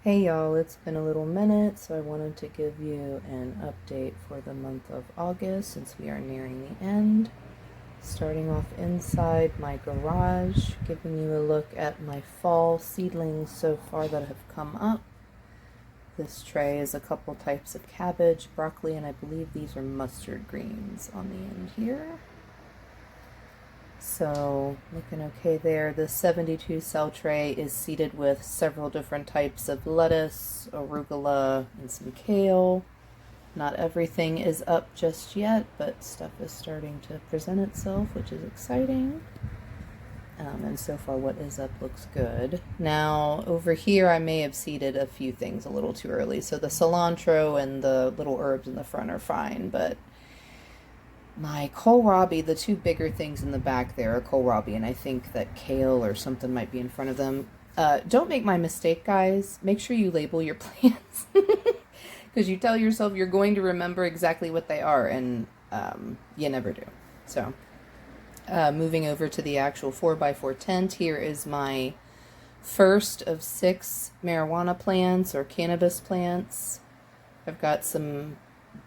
Hey y'all, it's been a little minute, so I wanted to give you an update for the month of August since we are nearing the end. Starting off inside my garage, giving you a look at my fall seedlings so far that have come up. This tray is a couple types of cabbage, broccoli, and I believe these are mustard greens on the end here. So, looking okay there. The 72 cell tray is seeded with several different types of lettuce, arugula, and some kale. Not everything is up just yet, but stuff is starting to present itself, which is exciting. And so far what is up looks good. Now, over here I may have seeded a few things a little too early. So the cilantro and the little herbs in the front are fine, but my kohlrabi, the two bigger things in the back there are kohlrabi, and I think that kale or something might be in front of them. Don't make my mistake, guys. Make sure you label your plants. Because you tell yourself you're going to remember exactly what they are, and you never do. So, moving over to the actual 4x4 tent, here is my first of 6 marijuana plants or cannabis plants. I've got some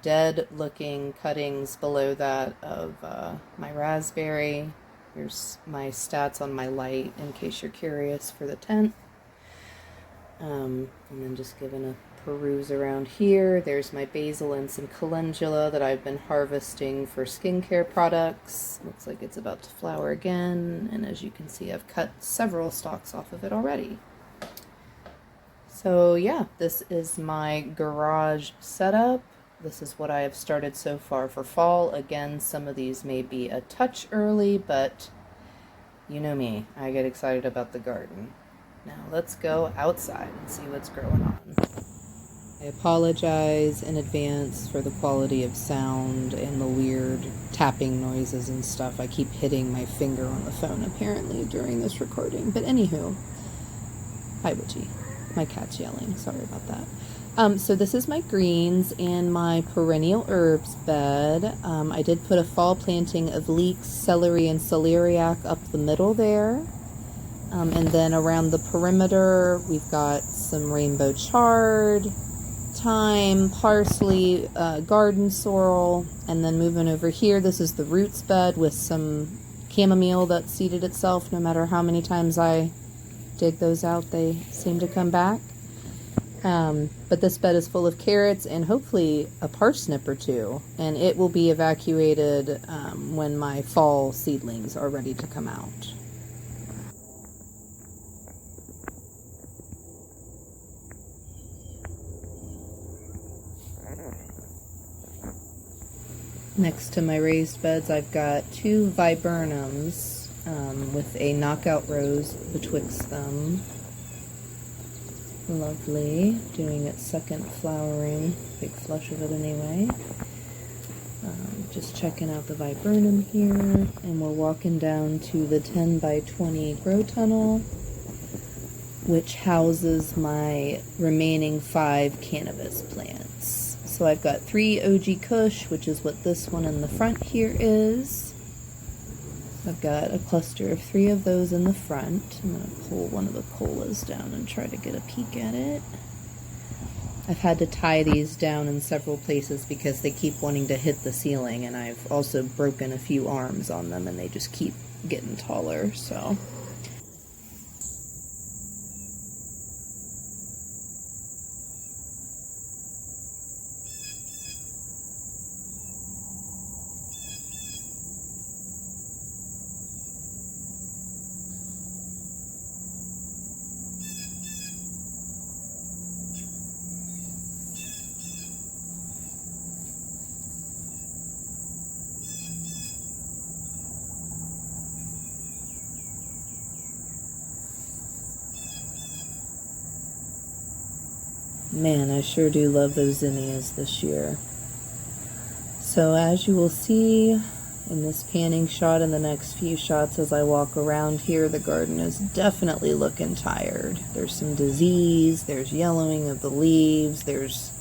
dead looking cuttings below that of my raspberry. Here's my stats on my light in case you're curious for the tent. And then just giving a peruse around here. There's my basil and some calendula that I've been harvesting for skincare products. Looks like it's about to flower again, and as you can see I've cut several stalks off of it already. So yeah, this is my garage setup. This is what I have started so far for fall. Again, some of these may be a touch early, but you know me, I get excited about the garden. Now let's go outside and see what's growing on. I apologize in advance for the quality of sound and the weird tapping noises and stuff. I keep hitting my finger on the phone apparently during this recording. But anywho, hi Witchy. My cat's yelling, sorry about that. So this is my greens and my perennial herbs bed. I did put a fall planting of leeks, celery, and celeriac up the middle there. And then around the perimeter, we've got some rainbow chard, thyme, parsley, garden sorrel, and then moving over here, this is the roots bed with some chamomile that seeded itself. No matter how many times I dig those out, they seem to come back. But this bed is full of carrots and hopefully a parsnip or two, and it will be evacuated when my fall seedlings are ready to come out. Next to my raised beds, I've got 2 viburnums with a knockout rose betwixt them. Lovely, doing its second flowering, big flush of it anyway. Just checking out the viburnum here, and we're walking down to the 10x20 grow tunnel, which houses my remaining 5 cannabis plants. So I've got 3 OG Kush, which is what this one in the front here is. I've got a cluster of 3 of those in the front. I'm going to pull one of the colas down and try to get a peek at it. I've had to tie these down in several places because they keep wanting to hit the ceiling, and I've also broken a few arms on them and they just keep getting taller, so... Man, I sure do love those zinnias this year. So as you will see in this panning shot and the next few shots as I walk around here, the garden is definitely looking tired. There's some disease, there's yellowing of the leaves, there's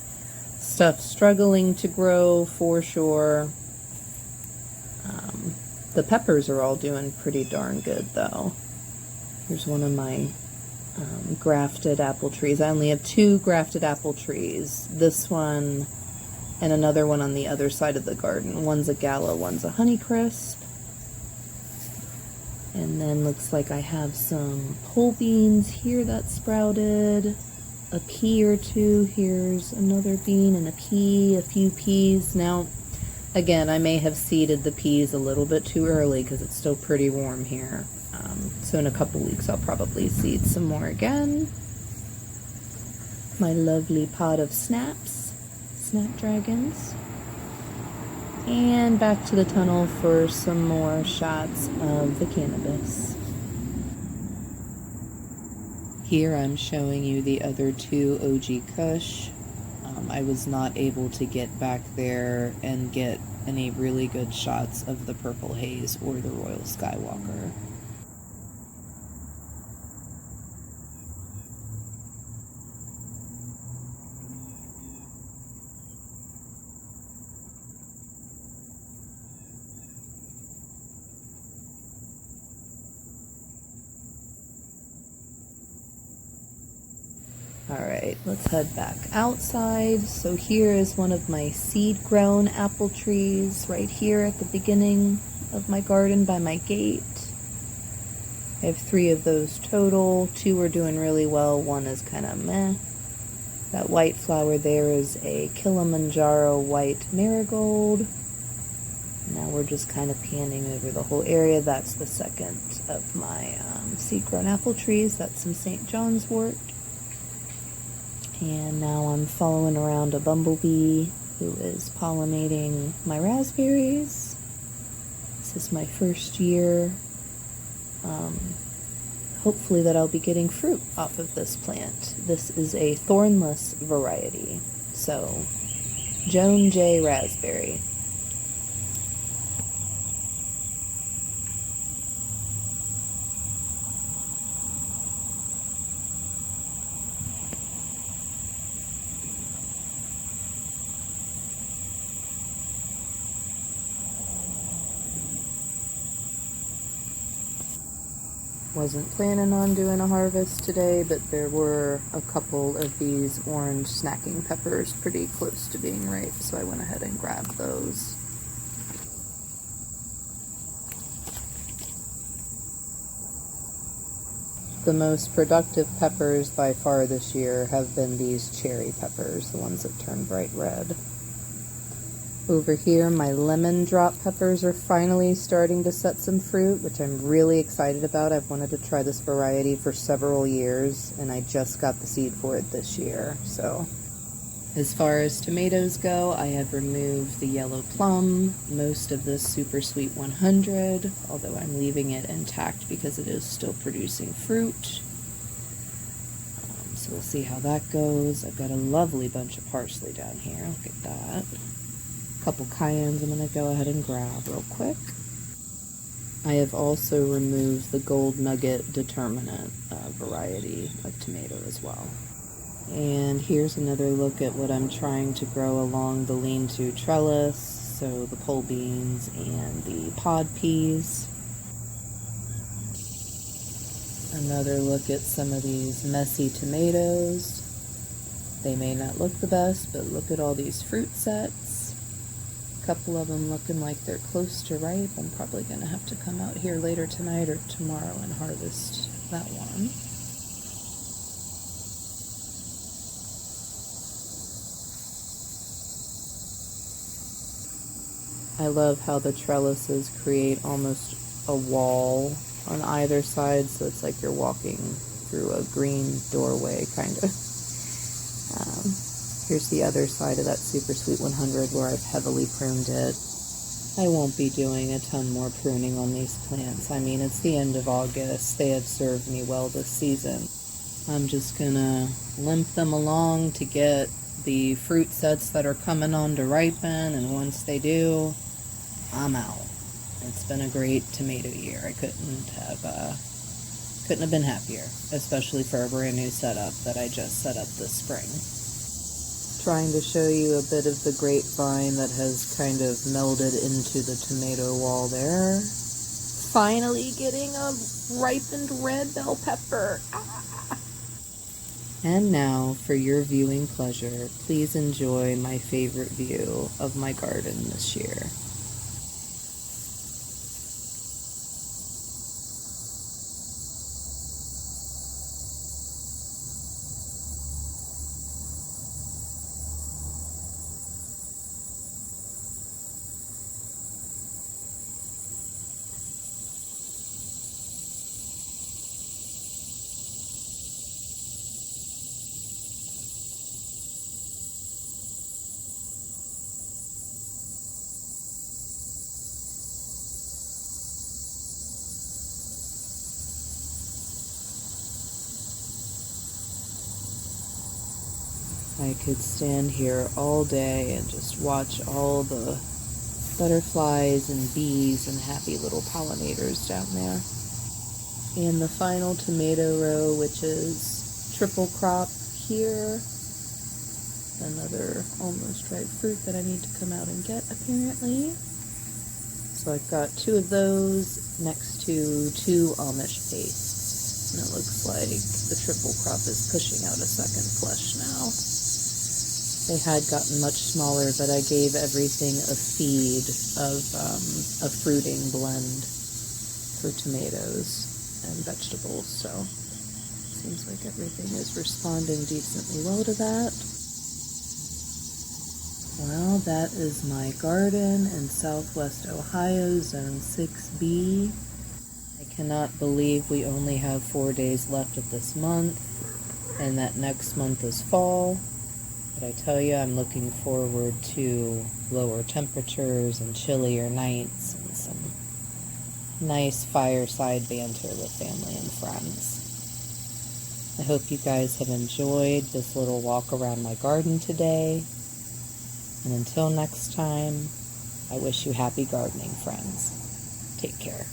stuff struggling to grow for sure. The peppers are all doing pretty darn good though. Here's one of my grafted apple trees. I only have 2 grafted apple trees. This one and another one on the other side of the garden. One's a Gala, one's a Honeycrisp. And then looks like I have some pole beans here that sprouted. A pea or 2. Here's another bean and a pea, a few peas. Now, again, I may have seeded the peas a little bit too early because it's still pretty warm here. So in a couple weeks I'll probably seed some more again. My lovely pot of snapdragons. And back to the tunnel for some more shots of the cannabis. Here I'm showing you the other 2 OG Kush. I was not able to get back there and get any really good shots of the Purple Haze or the Royal Skywalker. Alright, let's head back outside. So here is one of my seed-grown apple trees right here at the beginning of my garden by my gate. I have 3 of those total. 2 are doing really well, 1 is kind of meh. That white flower there is a Kilimanjaro white marigold. Now we're just kind of panning over the whole area. That's the second of my seed-grown apple trees. That's some St. John's wort. And now I'm following around a bumblebee who is pollinating my raspberries. This is my first year. Hopefully that I'll be getting fruit off of this plant. This is a thornless variety. So, Joan J raspberry. Wasn't planning on doing a harvest today, but there were a couple of these orange snacking peppers pretty close to being ripe, so I went ahead and grabbed those. The most productive peppers by far this year have been these cherry peppers, the ones that turn bright red. Over here, my lemon drop peppers are finally starting to set some fruit, which I'm really excited about. I've wanted to try this variety for several years, and I just got the seed for it this year. So, as far as tomatoes go, I have removed the yellow plum, most of this super sweet 100, although I'm leaving it intact because it is still producing fruit. So we'll see how that goes. I've got a lovely bunch of parsley down here. Look at that. Couple cayennes I'm going to go ahead and grab real quick. I have also removed the gold nugget determinant variety of tomato as well. And here's another look at what I'm trying to grow along the lean-to trellis, so the pole beans and the pod peas. Another look at some of these messy tomatoes. They may not look the best, but look at all these fruit sets. Couple of them looking like they're close to ripe. I'm probably going to have to come out here later tonight or tomorrow and harvest that one. I love how the trellises create almost a wall on either side, so it's like you're walking through a green doorway, kind of. Here's the other side of that super sweet 100 where I've heavily pruned it. I won't be doing a ton more pruning on these plants. I mean, it's the end of August. They have served me well this season. I'm just gonna limp them along to get the fruit sets that are coming on to ripen, and once they do, I'm out. It's been a great tomato year. I couldn't have been happier, especially for a brand new setup that I just set up this spring. Trying to show you a bit of the grapevine that has kind of melded into the tomato wall there. Finally getting a ripened red bell pepper. Ah! And now, for your viewing pleasure, please enjoy my favorite view of my garden this year. I could stand here all day and just watch all the butterflies and bees and happy little pollinators down there. And the final tomato row, which is triple crop here. Another almost ripe fruit that I need to come out and get, apparently. So I've got 2 of those next to 2 Amish pastes. And it looks like the triple crop is pushing out a second flush now. They had gotten much smaller, but I gave everything a feed of a fruiting blend for tomatoes and vegetables, so seems like everything is responding decently well to that. Well, that is my garden in Southwest Ohio, Zone 6B. I cannot believe we only have 4 days left of this month, and that next month is fall. But I tell you, I'm looking forward to lower temperatures and chillier nights and some nice fireside banter with family and friends. I hope you guys have enjoyed this little walk around my garden today. And until next time, I wish you happy gardening, friends. Take care.